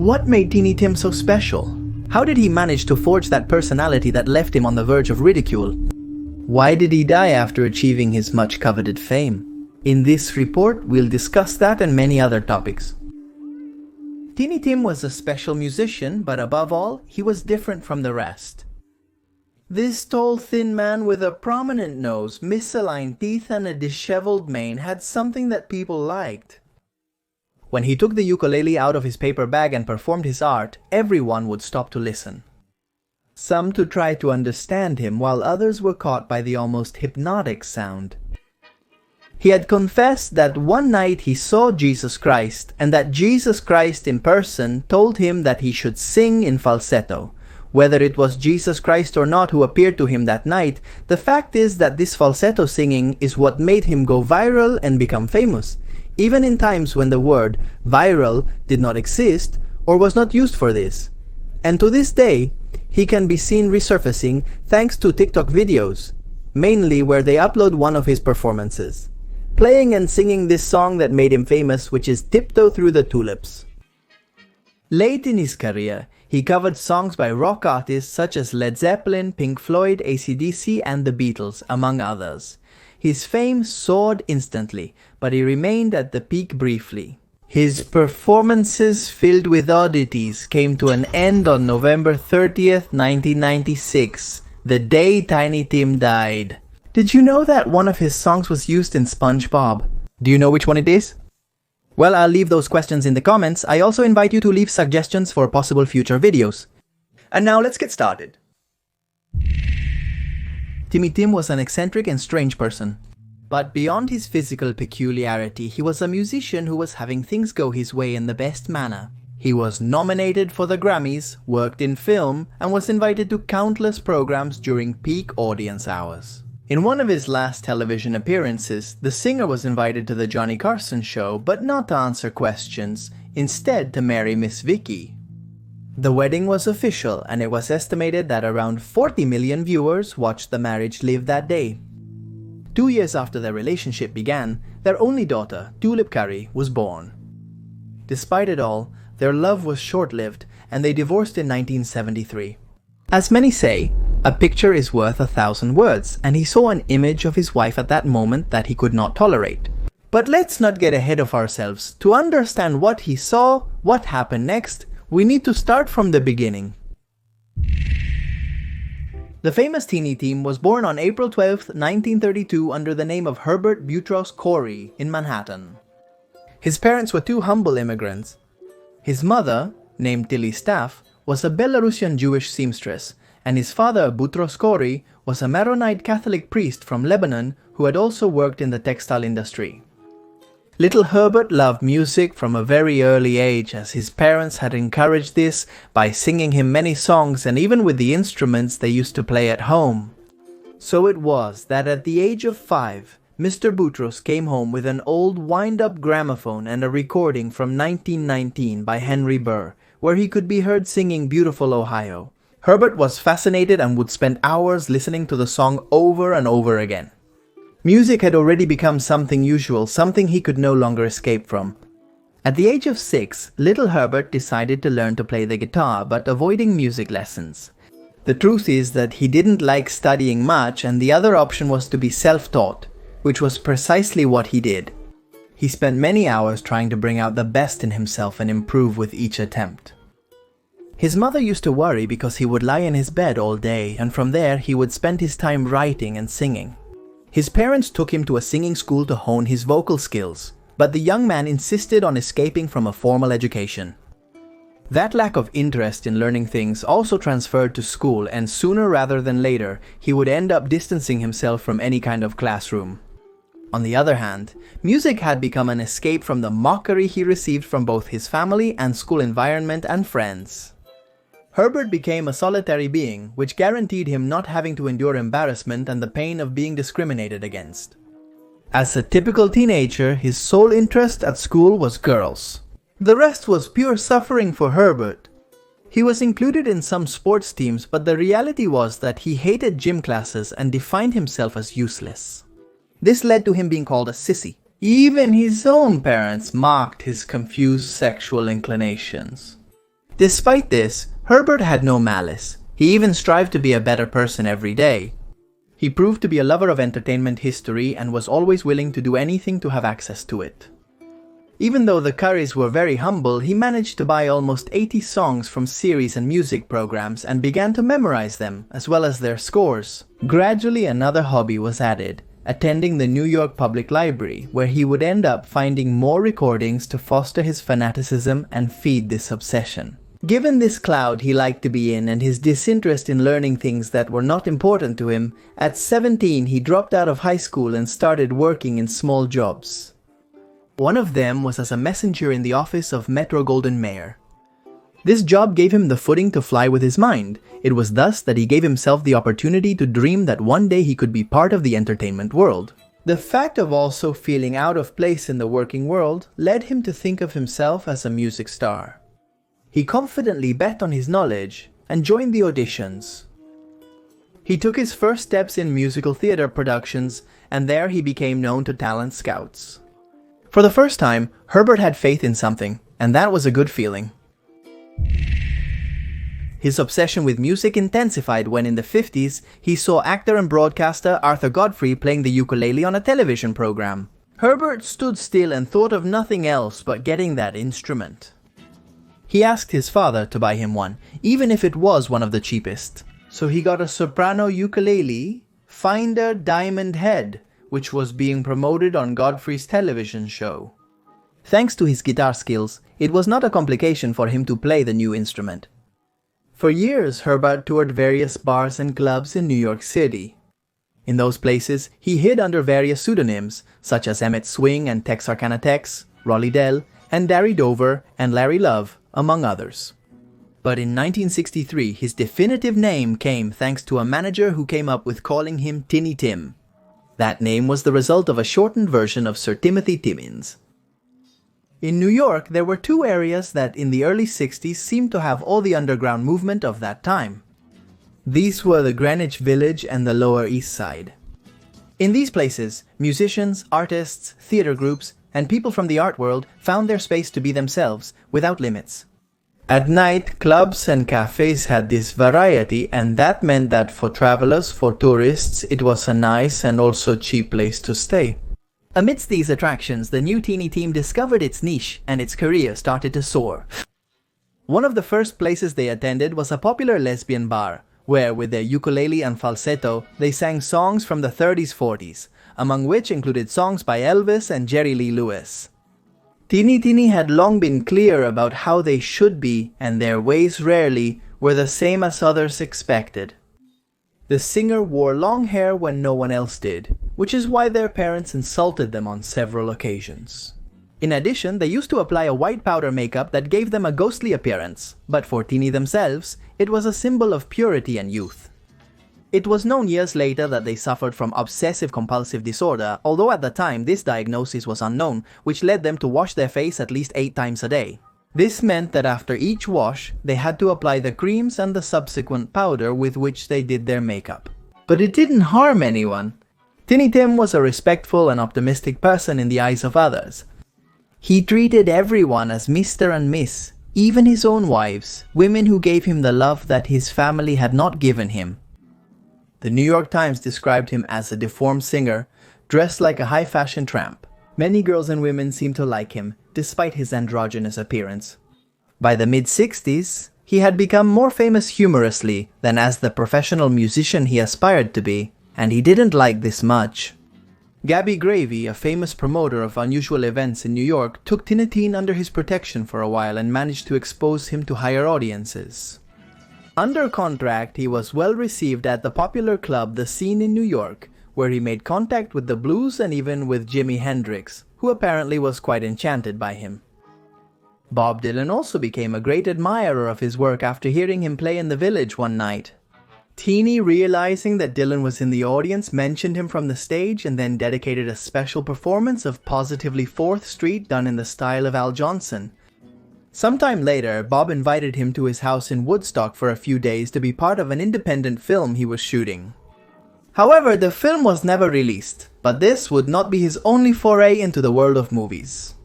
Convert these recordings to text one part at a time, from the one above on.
what made Tini Tim so special? How did he manage to forge that personality that left him on the verge of ridicule? Why did he die after achieving his much-coveted fame? In this report, we'll discuss that and many other topics. Tini Tim was a special musician, but above all, he was different from the rest. This tall, thin man with a prominent nose, misaligned teeth, and a disheveled mane had something that people liked. When he took the ukulele out of his paper bag and performed his art, everyone would stop to listen. Some to try to understand him, while others were caught by the almost hypnotic sound. He had confessed that one night he saw Jesus Christ, and that Jesus Christ in person told him that he should sing in falsetto. Whether it was Jesus Christ or not who appeared to him that night, the fact is that this falsetto singing is what made him go viral and become famous, even in times when the word viral did not exist or was not used for this. And to this day, he can be seen resurfacing thanks to TikTok videos, mainly where they upload one of his performances, playing and singing this song that made him famous, which is Tiptoe Through the Tulips. Late in his career, he covered songs by rock artists such as Led Zeppelin, Pink Floyd, AC/DC, and the Beatles, among others. His fame soared instantly, but he remained at the peak briefly. His performances filled with oddities came to an end on November 30th, 1996, the day Tiny Tim died. Did you know that one of his songs was used in SpongeBob? Do you know which one it is? Well, I'll leave those questions in the comments. I also invite you to leave suggestions for possible future videos. And now let's get started. Tini Tim was an eccentric and strange person. But beyond his physical peculiarity, he was a musician who was having things go his way in the best manner. He was nominated for the Grammys, worked in film, and was invited to countless programs during peak audience hours. In one of his last television appearances, the singer was invited to the Johnny Carson show, but not to answer questions, instead to marry Miss Vicky. The wedding was official, and it was estimated that around 40 million viewers watched the marriage live that day. 2 years after their relationship began, their only daughter, Tulip Curry, was born. Despite it all, their love was short-lived, and they divorced in 1973. As many say, a picture is worth 1,000 words, and he saw an image of his wife at that moment that he could not tolerate. But let's not get ahead of ourselves. To understand what he saw, what happened next, we need to start from the beginning. The famous Tini Tim was born on April 12, 1932 under the name of Herbert Boutros Corey in Manhattan. His parents were two humble immigrants. His mother, named Tilly Staff, was a Belarusian Jewish seamstress, and his father, Boutros Corey, was a Maronite Catholic priest from Lebanon who had also worked in the textile industry. Little Herbert loved music from a very early age, as his parents had encouraged this by singing him many songs and even with the instruments they used to play at home. So it was that at the age of 5, Mr. Boutros came home with an old wind-up gramophone and a recording from 1919 by Henry Burr, where he could be heard singing Beautiful Ohio. Herbert was fascinated and would spend hours listening to the song over and over again. Music had already become something usual, something he could no longer escape from. At the age of 6, little Herbert decided to learn to play the guitar, but avoiding music lessons. The truth is that he didn't like studying much, and the other option was to be self-taught, which was precisely what he did. He spent many hours trying to bring out the best in himself and improve with each attempt. His mother used to worry because he would lie in his bed all day, and from there he would spend his time writing and singing. His parents took him to a singing school to hone his vocal skills, but the young man insisted on escaping from a formal education. That lack of interest in learning things also transferred to school, and sooner rather than later, he would end up distancing himself from any kind of classroom. On the other hand, music had become an escape from the mockery he received from both his family and school environment and friends. Herbert became a solitary being, which guaranteed him not having to endure embarrassment and the pain of being discriminated against. As a typical teenager, his sole interest at school was girls. The rest was pure suffering for Herbert. He was included in some sports teams, but the reality was that he hated gym classes and defined himself as useless. This led to him being called a sissy. Even his own parents mocked his confused sexual inclinations. Despite this, Herbert had no malice. He even strived to be a better person every day. He proved to be a lover of entertainment history and was always willing to do anything to have access to it. Even though the Currys were very humble, he managed to buy almost 80 songs from series and music programs and began to memorize them, as well as their scores. Gradually, another hobby was added, attending the New York Public Library, where he would end up finding more recordings to foster his fanaticism and feed this obsession. Given this cloud he liked to be in and his disinterest in learning things that were not important to him, at 17 he dropped out of high school and started working in small jobs. One of them was as a messenger in the office of Metro-Goldwyn-Mayer. This job gave him the footing to fly with his mind. It was thus that he gave himself the opportunity to dream that one day he could be part of the entertainment world. The fact of also feeling out of place in the working world led him to think of himself as a music star. He confidently bet on his knowledge and joined the auditions. He took his first steps in musical theater productions, and there he became known to talent scouts. For the first time, Herbert had faith in something, and that was a good feeling. His obsession with music intensified when in the 50s he saw actor and broadcaster Arthur Godfrey playing the ukulele on a television program. Herbert stood still and thought of nothing else but getting that instrument. He asked his father to buy him one, even if it was one of the cheapest. So he got a soprano ukulele, Finder Diamond Head, which was being promoted on Godfrey's television show. Thanks to his guitar skills, it was not a complication for him to play the new instrument. For years, Herbert toured various bars and clubs in New York City. In those places, he hid under various pseudonyms, such as Emmett Swing and Texarkana Tex, Rolly Dell, and Darry Dover and Larry Love, among others. But in 1963, his definitive name came thanks to a manager who came up with calling him Tini Tim. That name was the result of a shortened version of Sir Timothy Timmins. In New York, there were two areas that in the early 60s seemed to have all the underground movement of that time. These were the Greenwich Village and the Lower East Side. In these places, musicians, artists, theater groups, and people from the art world found their space to be themselves, without limits. At night, clubs and cafes had this variety, and that meant that for travelers, for tourists, it was a nice and also cheap place to stay. Amidst these attractions, the new Tini team discovered its niche, and its career started to soar. One of the first places they attended was a popular lesbian bar, where, with their ukulele and falsetto, they sang songs from the 30s-40s, among which included songs by Elvis and Jerry Lee Lewis. Tini had long been clear about how they should be, and their ways rarely were the same as others expected. The singer wore long hair when no one else did, which is why their parents insulted them on several occasions. In addition, they used to apply a white powder makeup that gave them a ghostly appearance, but for Tini themselves, it was a symbol of purity and youth. It was known years later that they suffered from obsessive-compulsive disorder, although at the time this diagnosis was unknown, which led them to wash their face at least 8 times a day. This meant that after each wash, they had to apply the creams and the subsequent powder with which they did their makeup. But it didn't harm anyone. Tini Tim was a respectful and optimistic person in the eyes of others. He treated everyone as Mr. and Miss, even his own wives, women who gave him the love that his family had not given him. The New York Times described him as a deformed singer, dressed like a high-fashion tramp. Many girls and women seemed to like him, despite his androgynous appearance. By the mid-60s, he had become more famous humorously than as the professional musician he aspired to be, and he didn't like this much. Gabby Gravy, a famous promoter of unusual events in New York, took Tini under his protection for a while and managed to expose him to higher audiences. Under contract, he was well received at the popular club The Scene in New York, where he made contact with the blues and even with Jimi Hendrix, who apparently was quite enchanted by him. Bob Dylan also became a great admirer of his work after hearing him play in the Village one night. Tini, realizing that Dylan was in the audience, mentioned him from the stage and then dedicated a special performance of Positively 4th Street done in the style of Al Johnson. Sometime later, Bob invited him to his house in Woodstock for a few days to be part of an independent film he was shooting. However, the film was never released, but this would not be his only foray into the world of movies.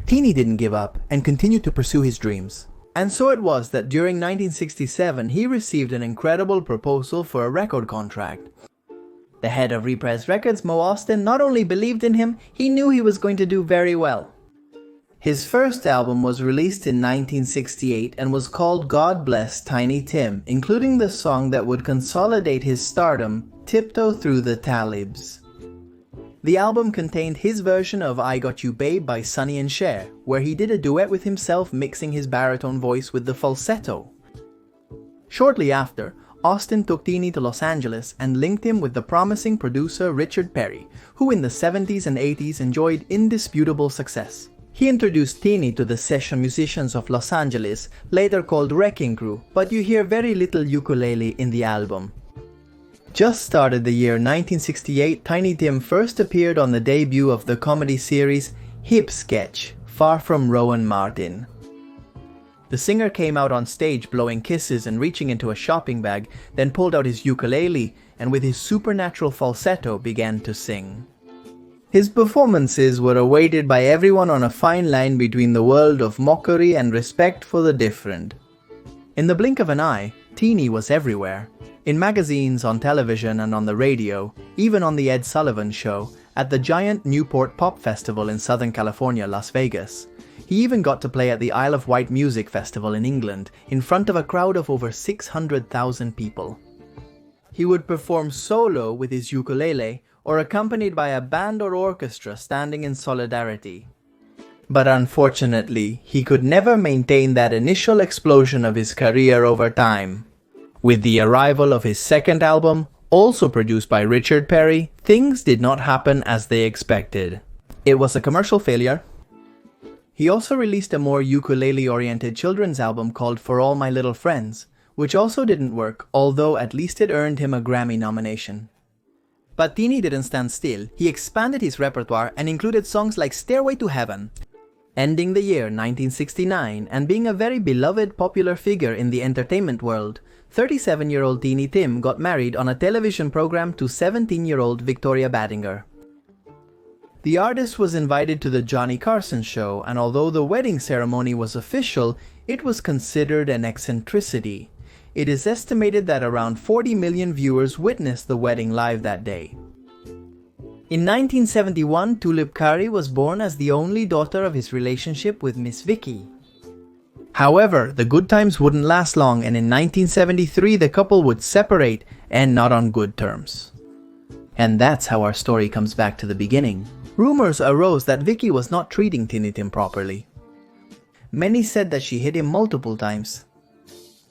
Tini didn't give up and continued to pursue his dreams. And so it was that during 1967 he received an incredible proposal for a record contract. The head of Reprise Records, Mo Austin, not only believed in him, he knew he was going to do very well. His first album was released in 1968 and was called God Bless Tiny Tim, including the song that would consolidate his stardom, Tiptoe Through the Talibs. The album contained his version of I Got You Babe by Sonny and Cher, where he did a duet with himself mixing his baritone voice with the falsetto. Shortly after, Austin took Tini to Los Angeles and linked him with the promising producer Richard Perry, who in the 70s and 80s enjoyed indisputable success. He introduced Tini to the session musicians of Los Angeles, later called Wrecking Crew, but you hear very little ukulele in the album. Just started the year 1968, Tiny Tim first appeared on the debut of the comedy series Hip Sketch, Far From Rowan Martin. The singer came out on stage blowing kisses and reaching into a shopping bag, then pulled out his ukulele and with his supernatural falsetto began to sing. His performances were awaited by everyone on a fine line between the world of mockery and respect for the different. In the blink of an eye, Tini was everywhere. In magazines, on television and on the radio, even on the Ed Sullivan Show, at the giant Newport Pop Festival in Southern California, Las Vegas. He even got to play at the Isle of Wight Music Festival in England, in front of a crowd of over 600,000 people. He would perform solo with his ukulele, or accompanied by a band or orchestra standing in solidarity. But unfortunately, he could never maintain that initial explosion of his career over time. With the arrival of his second album, also produced by Richard Perry, things did not happen as they expected. It was a commercial failure. He also released a more ukulele-oriented children's album called For All My Little Friends, which also didn't work, although at least it earned him a Grammy nomination. But Tini didn't stand still. He expanded his repertoire and included songs like Stairway to Heaven. Ending the year 1969 and being a very beloved popular figure in the entertainment world, 37-year-old Tini Tim got married on a television program to 17-year-old Victoria Badinger. The artist was invited to the Johnny Carson show, and although the wedding ceremony was official, it was considered an eccentricity. It is estimated that around 40 million viewers witnessed the wedding live that day. In 1971, Tulip Kari was born as the only daughter of his relationship with Miss Vicky. However, the good times wouldn't last long, and in 1973 the couple would separate, and not on good terms. And that's how our story comes back to the beginning. Rumors arose that Vicky was not treating Tini Tim properly. Many said that she hit him multiple times.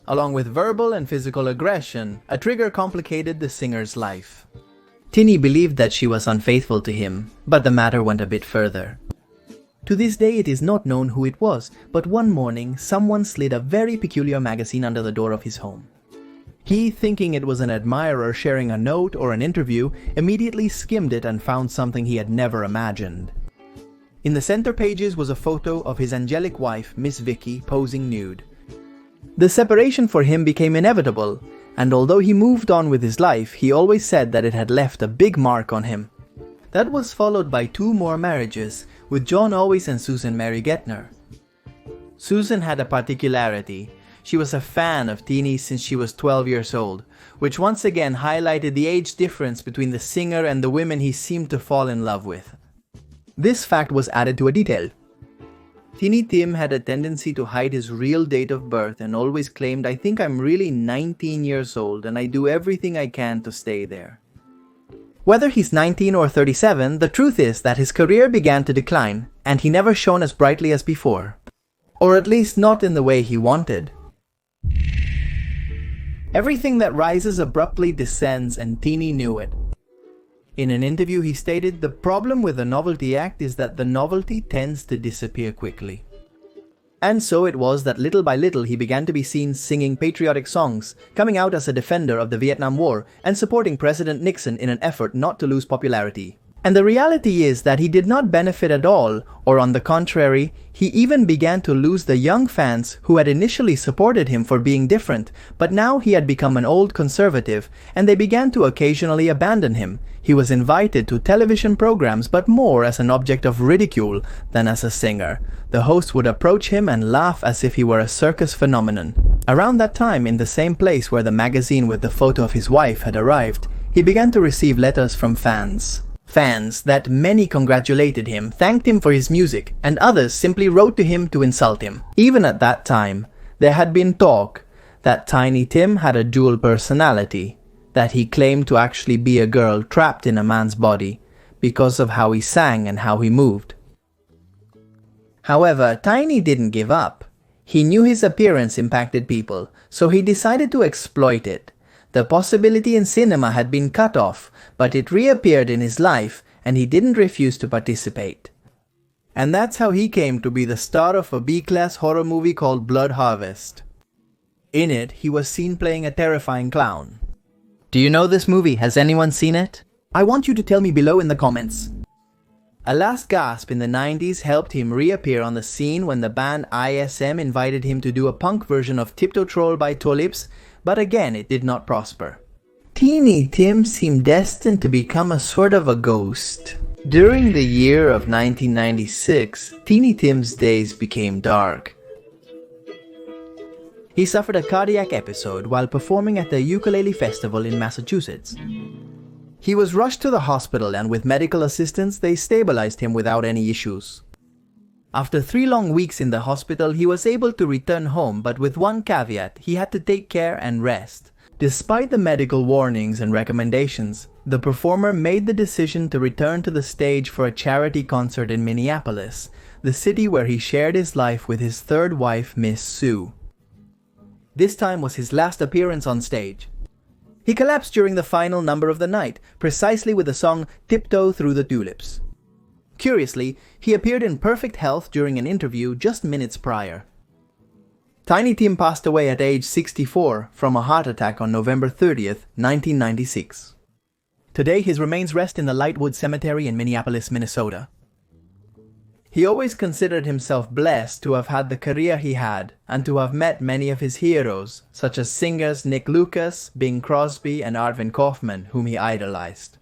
Along with verbal and physical aggression, a trigger complicated the singer's life. Tini believed that she was unfaithful to him, but the matter went a bit further. To this day it is not known who it was, but one morning someone slid a very peculiar magazine under the door of his home. He, thinking it was an admirer sharing a note or an interview, immediately skimmed it and found something he had never imagined. In the center pages was a photo of his angelic wife, Miss Vicky, posing nude. The separation for him became inevitable, and although he moved on with his life, he always said that it had left a big mark on him. That was followed by 2 more marriages, with John Always and Susan Mary Gettner. Susan had a particularity. She was a fan of Tini since she was 12 years old, which once again highlighted the age difference between the singer and the women he seemed to fall in love with. This fact was added to a detail. Tini Tim had a tendency to hide his real date of birth and always claimed, "I think I'm really 19 years old and I do everything I can to stay there." Whether he's 19 or 37, the truth is that his career began to decline and he never shone as brightly as before. Or at least not in the way he wanted. Everything that rises abruptly descends, and Tini knew it. In an interview he stated, "The problem with the novelty act is that the novelty tends to disappear quickly." And so it was that little by little he began to be seen singing patriotic songs, coming out as a defender of the Vietnam War, and supporting President Nixon in an effort not to lose popularity. And the reality is that he did not benefit at all, or on the contrary, he even began to lose the young fans who had initially supported him for being different, but now he had become an old conservative, and they began to occasionally abandon him. He was invited to television programs, but more as an object of ridicule than as a singer. The host would approach him and laugh as if he were a circus phenomenon. Around that time, in the same place where the magazine with the photo of his wife had arrived, he began to receive letters from fans. Fans that many congratulated him, thanked him for his music, and others simply wrote to him to insult him. Even at that time, there had been talk that Tiny Tim had a dual personality, that he claimed to actually be a girl trapped in a man's body because of how he sang and how he moved. However, Tiny didn't give up. He knew his appearance impacted people, so he decided to exploit it. The possibility in cinema had been cut off, but it reappeared in his life, and he didn't refuse to participate. And that's how he came to be the star of a B-class horror movie called Blood Harvest. In it, he was seen playing a terrifying clown. Do you know this movie? Has anyone seen it? I want you to tell me below in the comments. A last gasp in the 90s helped him reappear on the scene when the band ISM invited him to do a punk version of Tiptoe Troll by Tulips, but again it did not prosper. Tiny Tim seemed destined to become a sort of a ghost. During the year of 1996, Tiny Tim's days became dark. He suffered a cardiac episode while performing at the Ukulele Festival in Massachusetts. He was rushed to the hospital, and with medical assistance they stabilized him without any issues. After 3 long weeks in the hospital, he was able to return home, but with one caveat: he had to take care and rest. Despite the medical warnings and recommendations, the performer made the decision to return to the stage for a charity concert in Minneapolis, the city where he shared his life with his third wife, Miss Sue. This time was his last appearance on stage. He collapsed during the final number of the night, precisely with the song Tiptoe Through the Tulips. Curiously, he appeared in perfect health during an interview just minutes prior. Tiny Tim passed away at age 64 from a heart attack on November 30th, 1996. Today, his remains rest in the Lightwood Cemetery in Minneapolis, Minnesota. He always considered himself blessed to have had the career he had and to have met many of his heroes, such as singers Nick Lucas, Bing Crosby, and Arvin Kaufman, whom he idolized.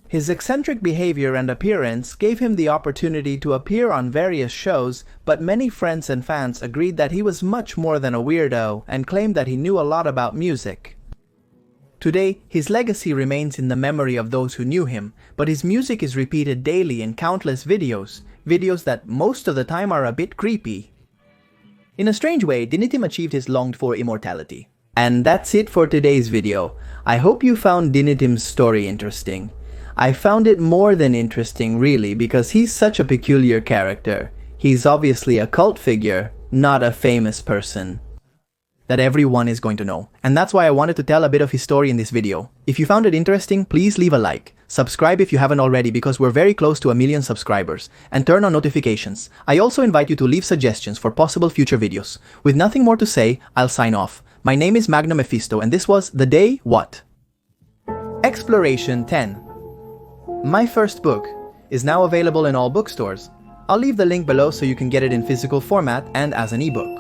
His eccentric behavior and appearance gave him the opportunity to appear on various shows, but many friends and fans agreed that he was much more than a weirdo and claimed that he knew a lot about music. Today, his legacy remains in the memory of those who knew him, but his music is repeated daily in countless videos that most of the time are a bit creepy. In a strange way, Tiny Tim achieved his longed-for immortality. And that's it for today's video. I hope you found Tiny Tim's story interesting. I found it more than interesting, really, because he's such a peculiar character. He's obviously a cult figure, not a famous person that everyone is going to know. And that's why I wanted to tell a bit of his story in this video. If you found it interesting, please leave a like. Subscribe if you haven't already, because we're very close to 1 million subscribers. And turn on notifications. I also invite you to leave suggestions for possible future videos. With nothing more to say, I'll sign off. My name is Magna Mephisto, and this was The Day What? Exploration 10. My first book is now available in all bookstores. I'll leave the link below so you can get it in physical format and as an ebook.